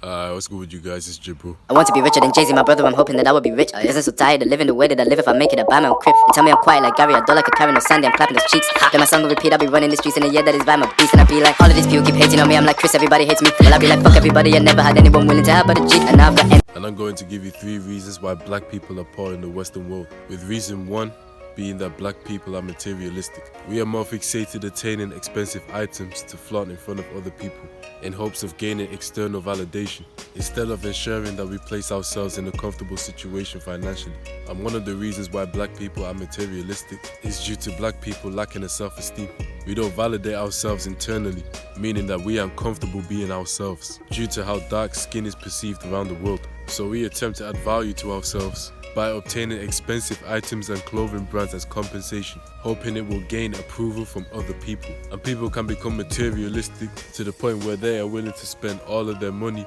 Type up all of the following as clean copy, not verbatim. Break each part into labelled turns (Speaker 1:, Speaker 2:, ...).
Speaker 1: What's good with you guys? It's Jibril.
Speaker 2: I want to be richer than Jay-Z, my brother, I'm hoping that I would be rich. I isn't so tired of living the way that I live. If I make it, I buy my own crib. They tell me I'm quiet like Gary, I don't like a carrot, no Sunday, I'm clapping his cheeks. Then my song will repeat, I'll be running the streets in a year that is by my beast. And I'll be like, all of these people keep hating on me, I'm like, Chris, everybody hates me. Well, I'll be like, fuck everybody, I never had anyone willing to help but a G. And now I've got
Speaker 1: And I'm going to give you 3 reasons why black people are poor in the Western world. With reason 1 being that black people are materialistic. We are more fixated attaining expensive items to flaunt in front of other people in hopes of gaining external validation, instead of ensuring that we place ourselves in a comfortable situation financially. And one of the reasons why black people are materialistic is due to black people lacking a self-esteem. We don't validate ourselves internally, meaning that we are uncomfortable being ourselves due to how dark skin is perceived around the world. So we attempt to add value to ourselves by obtaining expensive items and clothing brands as compensation, hoping it will gain approval from other people. And people can become materialistic to the point where they are willing to spend all of their money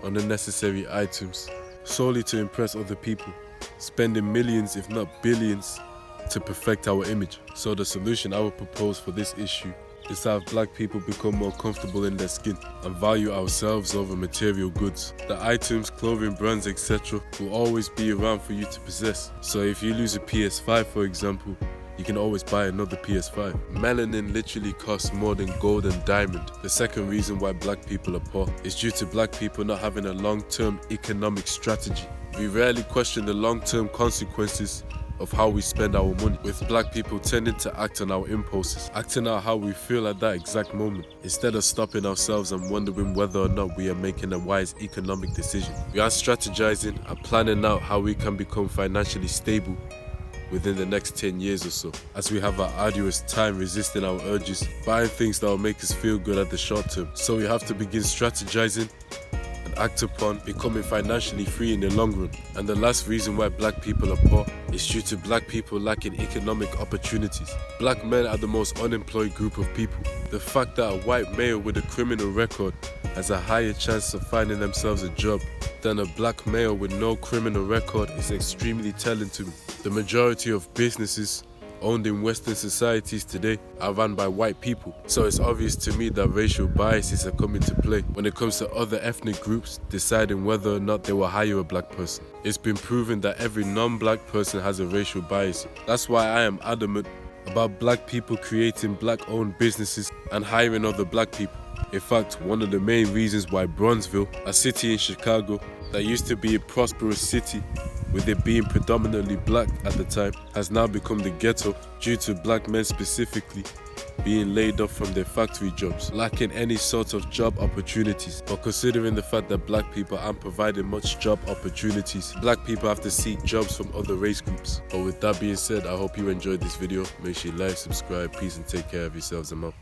Speaker 1: on unnecessary items solely to impress other people, spending millions if not billions to perfect our image. So the solution I would propose for this issue is to have black people become more comfortable in their skin and value ourselves over material goods. The items, clothing brands, etc. will always be around for you to possess. So if you lose a PS5, for example, you can always buy another PS5. Melanin literally costs more than gold and diamond. The second reason why black people are poor is due to black people not having a long-term economic strategy. We rarely question the long-term consequences of how we spend our money, with black people tending to act on our impulses, acting out how we feel at that exact moment, instead of stopping ourselves and wondering whether or not we are making a wise economic decision. We are strategizing and planning out how we can become financially stable within the next 10 years or so, as we have our arduous time resisting our urges, buying things that will make us feel good at the short term. So we have to begin strategizing and act upon becoming financially free in the long run. And the last reason why black people are poor is due to black people lacking economic opportunities. Black men are the most unemployed group of people. The fact that a white male with a criminal record has a higher chance of finding themselves a job than a black male with no criminal record is extremely telling to me. The majority of businesses owned in Western societies today are run by white people. So it's obvious to me that racial biases are coming to play when it comes to other ethnic groups deciding whether or not they will hire a black person. It's been proven that every non-black person has a racial bias. That's why I am adamant about black people creating black-owned businesses and hiring other black people. In fact, one of the main reasons why Bronzeville, a city in Chicago that used to be a prosperous city, with it being predominantly black at the time, has now become the ghetto due to black men specifically being laid off from their factory jobs, lacking any sort of job opportunities. But considering the fact that black people aren't providing much job opportunities, black people have to seek jobs from other race groups. But with that being said, I hope you enjoyed this video. Make sure you like, subscribe, peace, and take care of yourselves. I'm out.